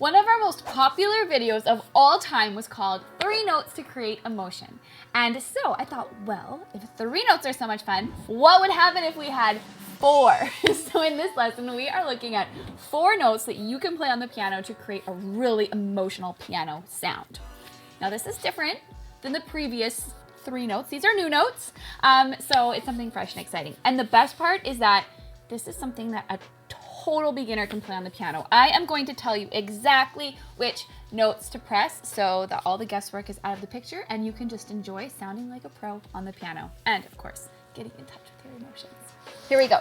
One of our most popular videos of all time was called 3 Notes to Create Emotion. And so I thought, well, if 3 notes are so much fun, what would happen if we had 4? So in this lesson, we are looking at 4 notes that you can play on the piano to create a really emotional piano sound. Now this is different than the previous 3 notes. These are new notes, so it's something fresh and exciting. And the best part is that this is something that a total beginner can play on the piano. I am going to tell you exactly which notes to press so that all the guesswork is out of the picture and you can just enjoy sounding like a pro on the piano. And of course, getting in touch with your emotions. Here we go.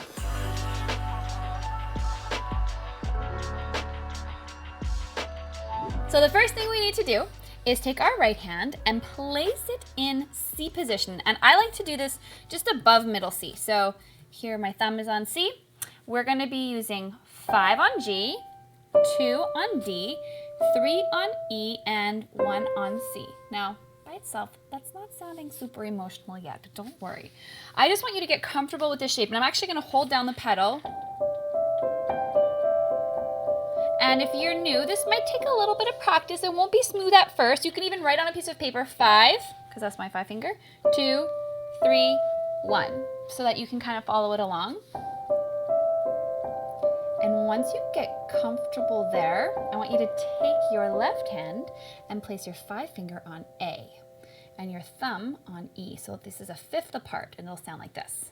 So the first thing we need to do is take our right hand and place it in C position. And I like to do this just above middle C. So here my thumb is on C. We're going to be using 5 on G, 2 on D, 3 on E, and 1 on C. Now, by itself, that's not sounding super emotional yet, but don't worry. I just want you to get comfortable with this shape, and I'm actually going to hold down the pedal. And if you're new, this might take a little bit of practice. It won't be smooth at first. You can even write on a piece of paper 5, because that's my 5 finger, 2, 3, 1, so that you can kind of follow it along. And once you get comfortable there, I want you to take your left hand and place your 5 finger on A and your thumb on E. So this is a 5th apart and it'll sound like this.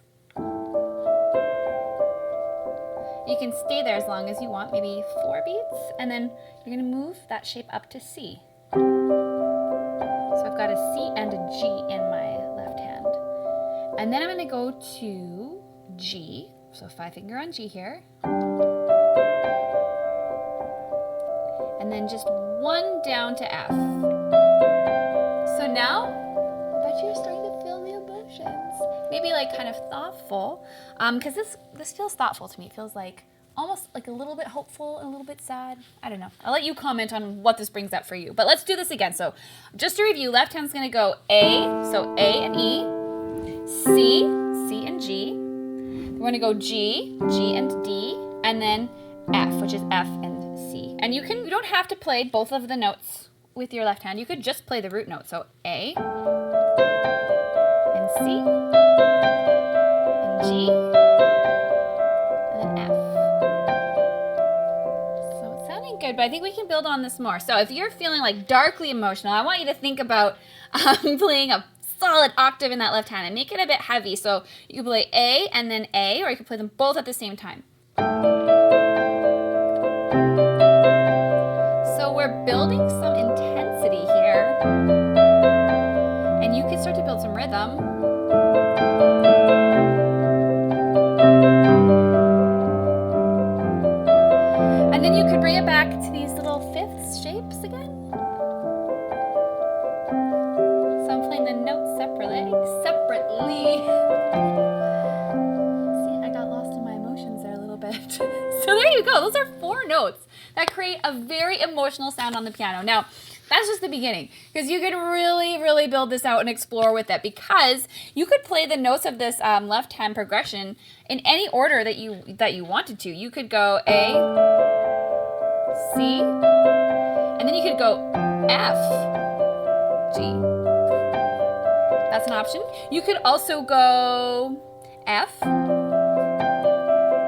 You can stay there as long as you want, maybe 4 beats, and then you're going to move that shape up to C. So I've got a C and a G in my left hand. And then I'm going to go to G, so 5 finger on G here. And then just 1 down to F. So now, I bet you're starting to feel the emotions. Maybe like kind of thoughtful, because this feels thoughtful to me. It feels like almost like a little bit hopeful, a little bit sad. I don't know. I'll let you comment on what this brings up for you. But let's do this again. So just to review, left hand's gonna go A, so A and E, C, C and G. We're gonna go G, G and D, and then F, which is F and C. And you don't have to play both of the notes with your left hand. You could just play the root note. So A and C and G and then F. So it's sounding good, but I think we can build on this more. So if you're feeling like darkly emotional, I want you to think about playing a solid octave in that left hand and make it a bit heavy. So you can play A and then A, or you can play them both at the same time. So we're building some intensity here, and you can start to build some rhythm. And then you could bring it back to these little 5th shapes again. So I'm playing the notes separately. See, I got lost in my emotions there a little bit. So there you go. Those are 4 notes that create a very emotional sound on the piano. Now, that's just the beginning, because you could really, really build this out and explore with it, because you could play the notes of this left hand progression in any order that you wanted to. You could go A, C, and then you could go F, G. That's an option. You could also go F,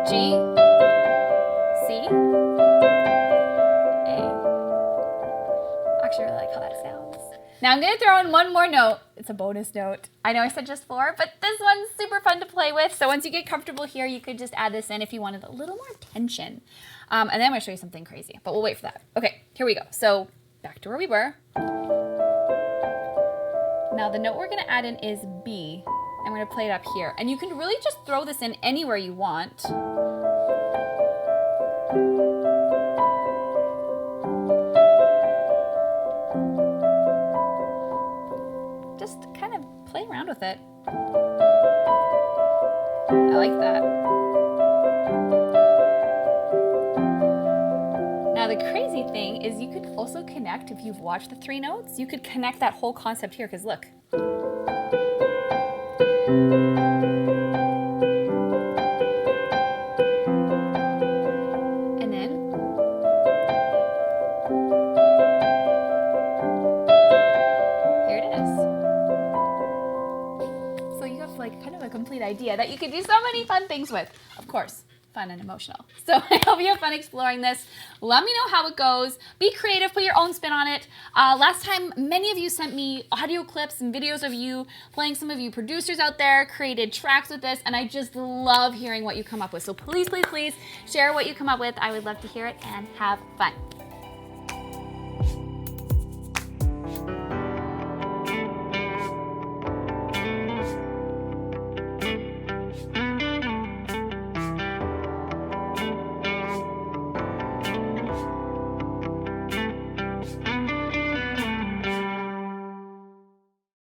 G, C, I really like how that sounds. Now I'm going to throw in one more note. It's a bonus note. I know I said just 4, but this one's super fun to play with. So once you get comfortable here, you could just add this in if you wanted a little more tension. And then I'm going to show you something crazy, but we'll wait for that. Okay, here we go. So back to where we were. Now the note we're going to add in is B, and we're going to play it up here. And you can really just throw this in anywhere you want. Just kind of play around with it. I like that. Now the crazy thing is you could also connect, if you've watched the 3 notes, you could connect that whole concept here, because look. And then idea that you could do so many fun things with. Of course, fun and emotional. So I hope you have fun exploring this. Let me know how it goes. Be creative, put your own spin on it. Last time, many of you sent me audio clips and videos of you playing. Some of you producers out there created tracks with this, and I just love hearing what you come up with. So please, please, please share what you come up with. I would love to hear it and have fun.